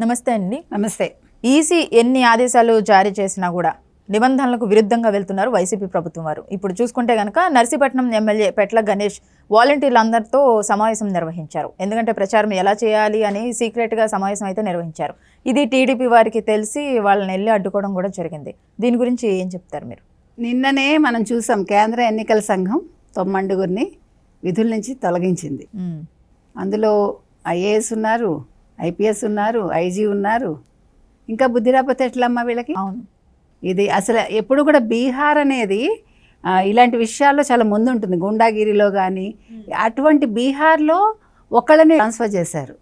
నమస్తే అండి. నమస్తే. ఈసీ ఎన్ని ఆదేశాలు జారీ చేసినా కూడా నిబంధనలకు విరుద్ధంగా వెళ్తున్నారు వైసీపీ ప్రభుత్వం వారు. ఇప్పుడు చూసుకుంటే కనుక నర్సీపట్నం ఎమ్మెల్యే పెట్ల గణేష్ వాలంటీర్లందరితో సమావేశం నిర్వహించారు. ఎందుకంటే ప్రచారం ఎలా చేయాలి అని సీక్రెట్గా సమావేశం అయితే నిర్వహించారు. ఇది టీడీపీ వారికి తెలిసి వాళ్ళని వెళ్ళి అడ్డుకోవడం కూడా జరిగింది. దీని గురించి ఏం చెప్తారు మీరు? నిన్ననే మనం చూసాం, కేంద్ర ఎన్నికల సంఘం 9 విధుల నుంచి తొలగించింది. అందులో ఐఏఎస్ ఉన్నారు, ఐపీఎస్ ఉన్నారు, ఐజీ ఉన్నారు. ఇంకా బుద్ధి రాకపోతే ఎట్లమ్మా వీళ్ళకి? అవును, ఇది అసలు ఎప్పుడు కూడా బీహార్ అనేది ఇలాంటి విషయాల్లో చాలా ముందు ఉంటుంది. గుండాగిరిలో కానీ అటువంటి బీహార్లో ఒకళ్ళని ట్రాన్స్ఫర్ చేశారు.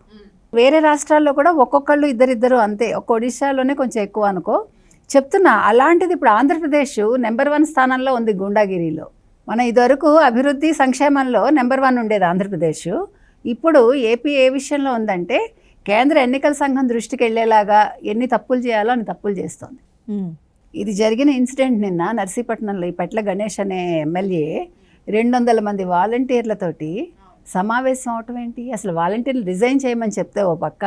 వేరే రాష్ట్రాల్లో కూడా ఒక్కొక్కళ్ళు ఇద్దరిద్దరు అంతే. ఒక్క ఒడిశాలోనే కొంచెం ఎక్కువ అనుకో చెప్తున్నా. అలాంటిది ఇప్పుడు ఆంధ్రప్రదేశ్ నెంబర్ 1 స్థానంలో ఉంది గుండాగిరిలో. మన ఇదివరకు అభివృద్ధి సంక్షేమంలో నెంబర్ 1 ఉండేది ఆంధ్రప్రదేశ్. ఇప్పుడు ఏపీ ఏ విషయంలో ఉందంటే కేంద్ర ఎన్నికల సంఘం దృష్టికి వెళ్ళేలాగా ఎన్ని తప్పులు చేయాలో అన్ని తప్పులు చేస్తోంది. ఇది జరిగిన ఇన్సిడెంట్ నిన్న నర్సీపట్నంలో ఈ పెట్ల గణేష్ అనే ఎమ్మెల్యే 200 మంది వాలంటీర్లతోటి సమావేశం అవటం ఏంటి? అసలు వాలంటీర్లు రిజైన్ చేయమని చెప్తే ఓ పక్క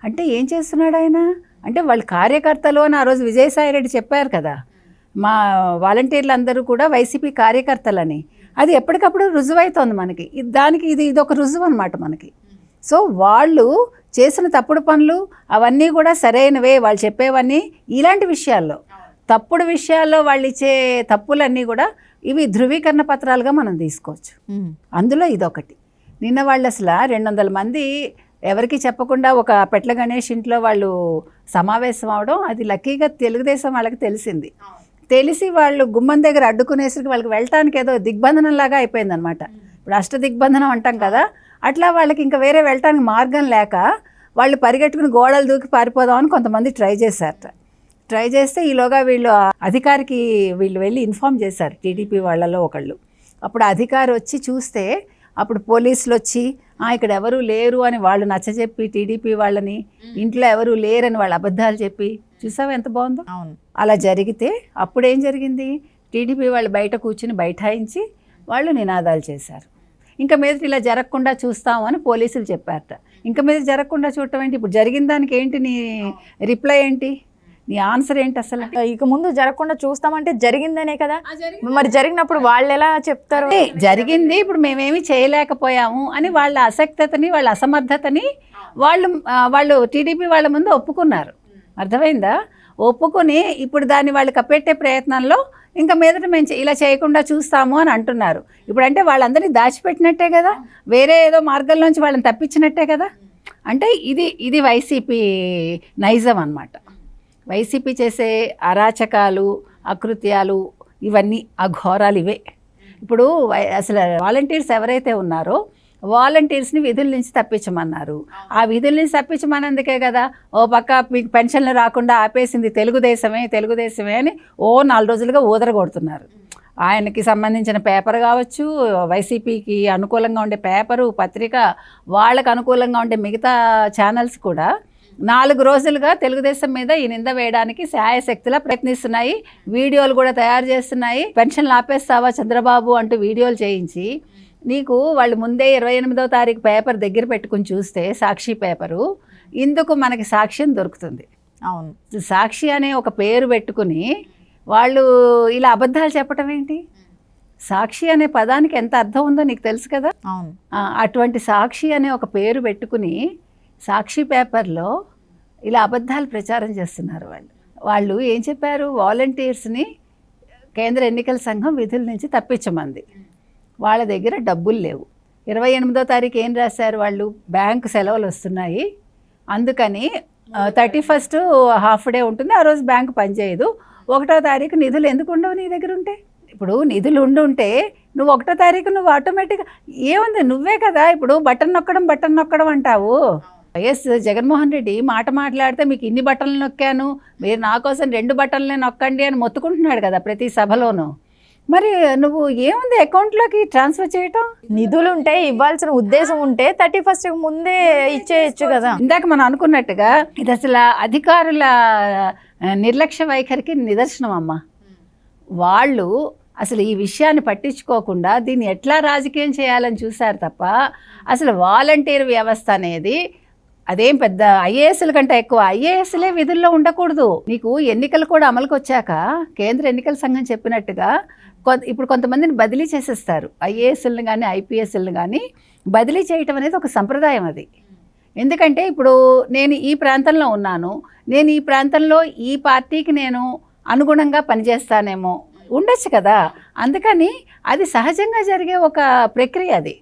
అంటే ఏం చేస్తున్నాడు ఆయన? అంటే వాళ్ళ కార్యకర్తలు అని ఆ రోజు విజయసాయిరెడ్డి చెప్పారు కదా, మా వాలంటీర్లు అందరూ కూడా వైసీపీ కార్యకర్తలని. అది ఎప్పటికప్పుడు రుజువైతోంది మనకి. దానికి ఇది ఒక రుజువు అనమాట మనకి. సో వాళ్ళు చేసిన తప్పుడు పనులు అవన్నీ కూడా సరైనవే, వాళ్ళు చెప్పేవన్నీ. ఇలాంటి విషయాల్లో తప్పుడు విషయాల్లో వాళ్ళు ఇచ్చే తప్పులన్నీ కూడా ఇవి ధృవీకరణ పత్రాలుగా మనం తీసుకోవచ్చు. అందులో ఇదొకటి. నిన్న వాళ్ళు అసలు 200 మంది ఎవరికి చెప్పకుండా ఒక పెట్ల గణేష్ ఇంట్లో వాళ్ళు సమావేశం అవడం, అది లక్కీగా తెలుగుదేశం వాళ్ళకి తెలిసింది. తెలిసి వాళ్ళు గుమ్మం దగ్గర అడ్డుకునేసరికి వాళ్ళకి వెళ్ళటానికి ఏదో దిగ్బంధనం లాగా అయిపోయింది అనమాట. ఇప్పుడు అష్టదిగ్బంధనం అంటాం కదా, అట్లా వాళ్ళకి ఇంకా వేరే వెళ్ళటానికి మార్గం లేక వాళ్ళు పరిగెట్టుకుని గోడలు దూకి పారిపోదామని కొంతమంది ట్రై చేశారట. ట్రై చేస్తే ఈలోగా వీళ్ళు అధికారికి వెళ్ళి ఇన్ఫామ్ చేశారు, టీడీపీ వాళ్ళలో ఒకళ్ళు. అప్పుడు అధికారి వచ్చి చూస్తే అప్పుడు పోలీసులు వచ్చి ఇక్కడ ఎవరు లేరు అని వాళ్ళు నచ్చజెప్పి టీడీపీ వాళ్ళని, ఇంట్లో ఎవరు లేరని వాళ్ళు అబద్ధాలు చెప్పి, చూసావా ఎంత బాగుందో? అవును. అలా జరిగితే అప్పుడేం జరిగింది? టీడీపీ వాళ్ళు బయట కూర్చుని బైఠాయించి వాళ్ళు నినాదాలు చేశారు. ఇంకా మీద ఇలా జరగకుండా చూస్తాము అని పోలీసులు చెప్పారట. ఇంకా మీద జరగకుండా చూడటం ఏంటి? ఇప్పుడు జరిగిన దానికి ఏంటి నీ రిప్లై ఏంటి? నీ ఆన్సర్ ఏంటి? అసలు ఇక ముందు జరగకుండా చూస్తామంటే జరిగిందనే కదా. మరి జరిగినప్పుడు వాళ్ళు ఎలా చెప్తారు? జరిగింది, ఇప్పుడు మేమేమి చేయలేకపోయాము అని వాళ్ళ అసక్తతని, వాళ్ళ అసమర్థతని వాళ్ళు టీడీపీ వాళ్ళ ముందు ఒప్పుకున్నారు. అర్థమైందా? ఒప్పుకొని ఇప్పుడు దాన్ని వాళ్ళు కప్పెట్టే ప్రయత్నంలో ఇంకా మీదట మేము ఇలా చేయకుండా చూస్తాము అని అంటున్నారు. ఇప్పుడంటే వాళ్ళందరినీ దాచిపెట్టినట్టే కదా, వేరే ఏదో మార్గంలోంచి వాళ్ళని తప్పించినట్టే కదా. అంటే ఇది వైసీపీ నైజం అన్నమాట. వైసీపీ చేసే అరాచకాలు, అకృత్యాలు, ఇవన్నీ అఘోరాలు ఇవే. ఇప్పుడు అసలు వాలంటీర్స్ ఎవరైతే ఉన్నారో వాలంటీర్స్ని విధుల నుంచి తప్పించమన్నారు. ఆ విధుల నుంచి తప్పించమన్నందుకే కదా ఓ పక్క మీకు పెన్షన్లు రాకుండా ఆపేసింది తెలుగుదేశమే అని 4 రోజులుగా ఊదరగొడుతున్నారు. ఆయనకి సంబంధించిన పేపర్ కావచ్చు, వైసీపీకి అనుకూలంగా ఉండే పేపరు, పత్రిక, వాళ్ళకు అనుకూలంగా ఉండే మిగతా ఛానల్స్ కూడా 4 రోజులుగా తెలుగుదేశం మీద ఈ నింద వేయడానికి శాయశక్తిలా ప్రయత్నిస్తున్నాయి. వీడియోలు కూడా తయారు చేస్తున్నాయి. పెన్షన్లు ఆపేస్తావా చంద్రబాబు అంటూ వీడియోలు చేయించి, నీకు వాళ్ళు ముందే 28వ తారీఖు పేపర్ దగ్గర పెట్టుకుని చూస్తే సాక్షి పేపరు, ఇందుకు మనకి సాక్ష్యం దొరుకుతుంది. అవును, సాక్షి అనే ఒక పేరు పెట్టుకుని వాళ్ళు ఇలా అబద్ధాలు చెప్పటం ఏంటి? సాక్షి అనే పదానికి ఎంత అర్థం ఉందో నీకు తెలుసు కదా. అవును. అటువంటి సాక్షి అనే ఒక పేరు పెట్టుకుని సాక్షి పేపర్లో ఇలా అబద్ధాలు ప్రచారం చేస్తున్నారు. వాళ్ళు ఏం చెప్పారు? వాలంటీర్స్ని కేంద్ర ఎన్నికల సంఘం విధుల నుంచి తప్పించమంది. వాళ్ళ దగ్గర డబ్బులు లేవు. 28వ తారీఖు ఏం రాశారు వాళ్ళు? బ్యాంకు సెలవులు వస్తున్నాయి, అందుకని 31st హాఫ్ డే ఉంటుంది, ఆ రోజు బ్యాంకు పనిచేయదు. 1వ తారీఖు నిధులు ఎందుకు ఉండవు నీ దగ్గర ఉంటే? ఇప్పుడు నిధులు ఉంటే నువ్వు 1వ తారీఖు నువ్వు ఆటోమేటిక్గా ఏముంది, నువ్వే కదా ఇప్పుడు బటన్ నొక్కడం అంటావు. వైఎస్ జగన్మోహన్ రెడ్డి మాట్లాడితే మీకు ఇన్ని బటన్లు నొక్కాను, మీరు నా కోసం 2 బటన్లే నొక్కండి అని మొత్తుకుంటున్నాడు కదా ప్రతి సభలోనూ. మరి నువ్వు ఏముంది అకౌంట్లోకి ట్రాన్స్ఫర్ చేయటం? నిధులు ఉంటే, ఇవ్వాల్సిన ఉద్దేశం ఉంటే 31st ముందే ఇచ్చేయచ్చు కదా. ఇందాక మనం అనుకున్నట్టుగా ఇది అసలు అధికారుల నిర్లక్ష్య వైఖరికి నిదర్శనం అమ్మ. వాళ్ళు అసలు ఈ విషయాన్ని పట్టించుకోకుండా దీన్ని ఎట్లా రాజకీయం చేయాలని చూశారు తప్ప అసలు వాలంటీర్ వ్యవస్థ అనేది అదేం పెద్ద ఐఏఎస్ల కంటే ఎక్కువ. ఐఏఎస్లే విధుల్లో ఉండకూడదు. నీకు ఎన్నికలు కూడా అమలుకి వచ్చాక కేంద్ర ఎన్నికల సంఘం చెప్పినట్టుగా ఇప్పుడు కొంతమందిని బదిలీ చేసేస్తారు. ఐఏఎస్లను కానీ ఐపీఎస్లను కానీ బదిలీ చేయటం అనేది ఒక సంప్రదాయం అది. ఎందుకంటే ఇప్పుడు నేను ఈ ప్రాంతంలో ఉన్నాను, నేను ఈ ప్రాంతంలో ఈ పార్టీకి నేను అనుగుణంగా పనిచేస్తానేమో ఉండొచ్చు కదా. అందుకని అది సహజంగా జరిగే ఒక ప్రక్రియ అది.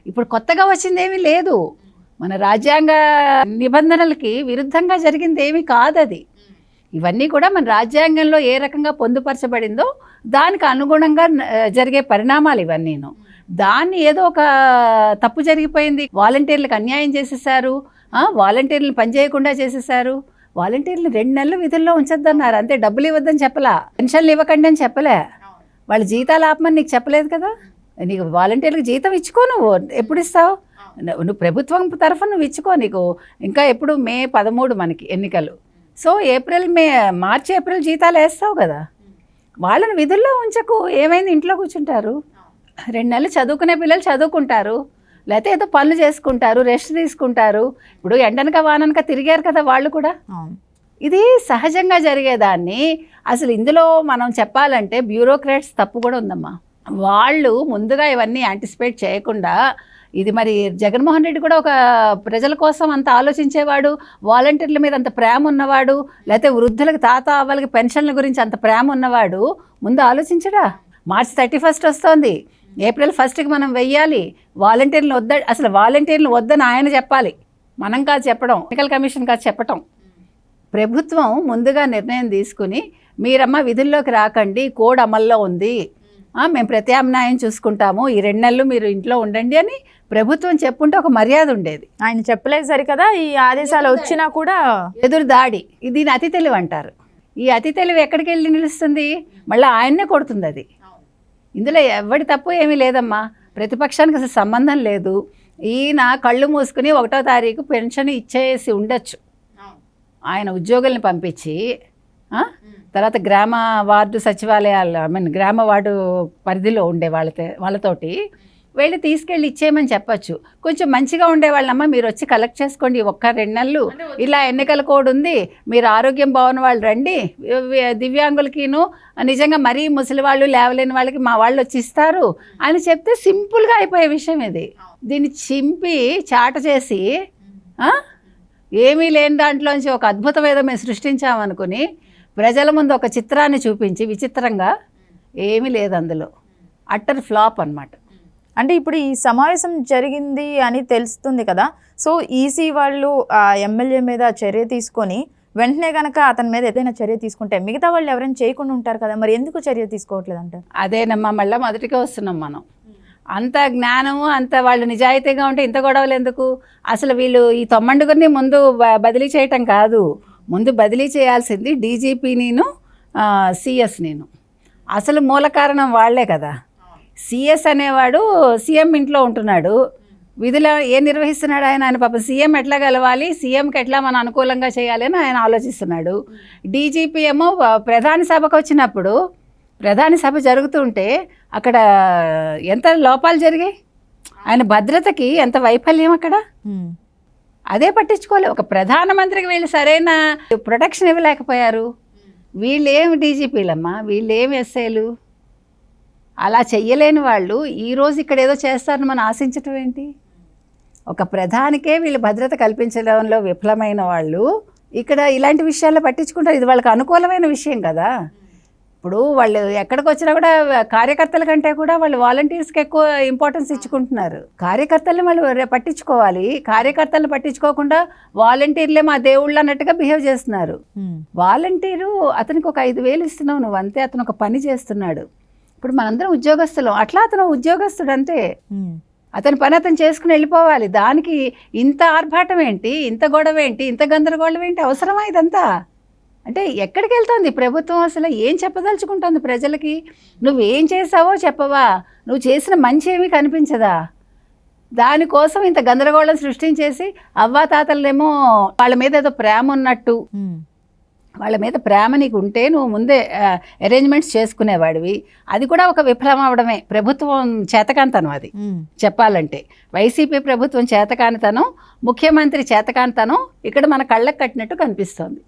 ఇప్పుడు కొత్తగా వచ్చిందేమీ లేదు. మన రాజ్యాంగ నిబంధనలకి విరుద్ధంగా జరిగింది ఏమీ కాదు అది. ఇవన్నీ కూడా మన రాజ్యాంగంలో ఏ రకంగా పొందుపరచబడిందో దానికి అనుగుణంగా జరిగే పరిణామాలు ఇవన్నీను. దాన్ని ఏదో ఒక తప్పు జరిగిపోయింది, వాలంటీర్లకు అన్యాయం చేసేసారు, వాలంటీర్లను పనిచేయకుండా చేసేసారు, వాలంటీర్లు 2 నెలలు విధుల్లో ఉంచొద్దన్నారు అంతే. డబ్బులు ఇవ్వద్దని చెప్పలా, పెన్షన్లు ఇవ్వకండి అని చెప్పలే, వాళ్ళ జీతాలు ఆపమని నీకు చెప్పలేదు కదా. నీకు వాలంటీర్లకు జీతం ఇచ్చుకో, నువ్వు ఎప్పుడు ఇస్తావు? నువ్వు ప్రభుత్వం తరఫున నువ్వు ఇచ్చుకో. నీకు ఇంకా ఎప్పుడు మే 13 మనకి ఎన్నికలు. సో మార్చి ఏప్రిల్ జీతాలు వేస్తావు కదా. వాళ్ళని విధుల్లో ఉంచకు. ఏమైంది, ఇంట్లో కూర్చుంటారు. 2 నెలలు చదువుకునే పిల్లలు చదువుకుంటారు, లేకపోతే ఏదో పనులు చేసుకుంటారు, రెస్ట్ తీసుకుంటారు. ఇప్పుడు ఎండనక వాననక తిరిగారు కదా వాళ్ళు కూడా. ఇది సహజంగా జరిగేదాన్ని. అసలు ఇందులో మనం చెప్పాలంటే బ్యూరోక్రాట్స్ తప్పు కూడా ఉందమ్మా. వాళ్ళు ముందుగా ఇవన్నీ యాంటిసిపేట్ చేయకుండా, ఇది మరి జగన్మోహన్ రెడ్డి కూడా ఒక ప్రజల కోసం అంత ఆలోచించేవాడు, వాలంటీర్ల మీద అంత ప్రేమ ఉన్నవాడు, లేకపోతే వృద్ధులకు తాత అవ్వలకి పెన్షన్ల గురించి అంత ప్రేమ ఉన్నవాడు ముందు ఆలోచించడా? మార్చి 31 వస్తోంది, ఏప్రిల్ 1కి మనం వెయ్యాలి. వాలంటీర్లు అసలు వాలంటీర్లు వద్దని ఆయన చెప్పాలి, మనం కాదు చెప్పడం, ఎన్నికల కమిషన్ కాదు చెప్పటం. ప్రభుత్వం ముందుగా నిర్ణయం తీసుకుని మీరమ్మ విధుల్లోకి రాకండి, కోడ్ అమల్లో ఉంది, మేము ప్రత్యామ్నాయం చూసుకుంటాము, ఈ 2 నెలలు మీరు ఇంట్లో ఉండండి అని ప్రభుత్వం చెప్పుంటే ఒక మర్యాద ఉండేది. ఆయన చెప్పలేదు సరికదా, ఈ ఆదేశాలు వచ్చినా కూడా ఎదురు దాడి. దీని అతి తెలివి అంటారు. ఈ అతి తెలివి ఎక్కడికి వెళ్ళి నిలుస్తుంది? మళ్ళీ ఆయన్నే కొడుతుంది అది. ఇందులో ఎవడి తప్పు ఏమీ లేదమ్మా. ప్రతిపక్షానికి అసలు సంబంధం లేదు. ఈయన కళ్ళు మూసుకుని 1వ తారీఖు పెన్షన్ ఇచ్చేసి ఉండొచ్చు. ఆయన ఉద్యోగుల్ని పంపించి తర్వాత గ్రామ వార్డు సచివాలయాలు గ్రామ వార్డు పరిధిలో ఉండే వాళ్ళతోటి వెళ్ళి తీసుకెళ్ళి ఇచ్చేయమని చెప్పచ్చు. కొంచెం మంచిగా ఉండేవాళ్ళమ్మ, మీరు వచ్చి కలెక్ట్ చేసుకోండి 1-2 నెలలు, ఇలా ఎన్నికల కోడ్ ఉంది, మీరు ఆరోగ్యం బాగున్న వాళ్ళు రండి, దివ్యాంగులకిను నిజంగా మరీ ముసలి వాళ్ళు లేవలేని వాళ్ళకి మా వాళ్ళు వచ్చి ఇస్తారు అని చెప్తే సింపుల్గా అయిపోయే విషయం ఇది. దీన్ని చింపి చాట చేసి ఏమీ లేని దాంట్లోంచి ఒక అద్భుతమేదో మేము సృష్టించామనుకుని ప్రజల ముందు ఒక చిత్రాన్ని చూపించి విచిత్రంగా ఏమీ లేదు అందులో. అట్టర్ ఫ్లాప్ అన్నమాట. అంటే ఇప్పుడు ఈ సమావేశం జరిగింది అని తెలుస్తుంది కదా, సో ఈసీ వాళ్ళు ఆ ఎమ్మెల్యే మీద చర్య తీసుకొని వెంటనే కనుక అతని మీద ఏదైనా చర్య తీసుకుంటే మిగతా వాళ్ళు ఎవరైనా చేయకుండా ఉంటారు కదా, మరి ఎందుకు చర్య తీసుకోవట్లేదు అంటారు? అదేనమ్మా, మళ్ళీ మొదటికే వస్తున్నాం మనం. అంత జ్ఞానము, అంత వాళ్ళు నిజాయితీగా ఉంటే ఇంత గొడవలు ఎందుకు? అసలు వీళ్ళు ఈ 9 ముందు బదిలీ చేయటం కాదు, ముందు బదిలీ చేయాల్సింది డీజీపీనిను సిఎస్నిను. అసలు మూల కారణం వాళ్లే కదా. సిఎస్ అనేవాడు సీఎం ఇంట్లో ఉంటున్నాడు, విధులు ఏం నిర్వహిస్తున్నాడు ఆయన పాపం సీఎం ఎట్లా గెలవాలి, సీఎంకి ఎట్లా మనం అనుకూలంగా చేయాలి అని ఆయన ఆలోచిస్తున్నాడు. డీజీపీ ఏమో ప్రధాన సభకు వచ్చినప్పుడు, ప్రధాన సభ జరుగుతుంటే అక్కడ ఎంత లోపాలు జరిగాయి, ఆయన భద్రతకి ఎంత వైఫల్యం అక్కడ, అదే పట్టించుకోలేదు. ఒక ప్రధానమంత్రికి వీళ్ళు సరైన ప్రొటెక్షన్ ఇవ్వలేకపోయారు. వీళ్ళేమి డీజీపీలమ్మా, వీళ్ళేమి ఎస్ఐలు? అలా చెయ్యలేని వాళ్ళు ఈరోజు ఇక్కడ ఏదో చేస్తారని మనం ఆశించటం ఏంటి? ఒక ప్రధానికే వీళ్ళు భద్రత కల్పించడంలో విఫలమైన వాళ్ళు ఇక్కడ ఇలాంటి విషయాల్లో పట్టించుకుంటారు. ఇది వాళ్ళకి అనుకూలమైన విషయం కదా. ఇప్పుడు వాళ్ళు ఎక్కడికి వచ్చినా కూడా కార్యకర్తల కంటే కూడా వాళ్ళు వాలంటీర్స్కి ఎక్కువ ఇంపార్టెన్స్ ఇచ్చుకుంటున్నారు. కార్యకర్తలను వాళ్ళు పట్టించుకోవాలి. కార్యకర్తలను పట్టించుకోకుండా వాలంటీర్లే మా దేవుళ్ళు అన్నట్టుగా బిహేవ్ చేస్తున్నారు. వాలంటీరు అతనికి ఒక 5,000 ఇస్తున్నావు నువ్వు అంతే, అతను ఒక పని చేస్తున్నాడు. ఇప్పుడు మనందరం ఉద్యోగస్తులం, అట్లా అతను ఉద్యోగస్తుడు అంతే, అతని పని అతను చేసుకుని వెళ్ళిపోవాలి. దానికి ఇంత ఆర్భాటం ఏంటి, ఇంత గొడవ ఏంటి, ఇంత గందరగోళం ఏంటి, అవసరమా ఇదంతా? అంటే ఎక్కడికి వెళ్తుంది ప్రభుత్వం? అసలు ఏం చెప్పదలుచుకుంటుంది ప్రజలకి? నువ్వేం చేసావో చెప్పవా? నువ్వు చేసిన మంచి ఏమీ కనిపించదా? దానికోసం ఇంత గందరగోళం సృష్టించేసి అవ్వాతాతలనేమో వాళ్ళ మీద ఏదో ప్రేమ ఉన్నట్టు వాళ్ళ మీద ప్రేమ నీకు ఉంటే నువ్వు ముందే అరేంజ్మెంట్స్ చేసుకునేవాడివి. అది కూడా ఒక విఫలం అవడమే, ప్రభుత్వం చేతకానితనం అది చెప్పాలంటే. వైసీపీ ప్రభుత్వం చేతకానితనం, ముఖ్యమంత్రి చేతకానితనం ఇక్కడ మన కళ్ళకు కట్టినట్టు కనిపిస్తోంది.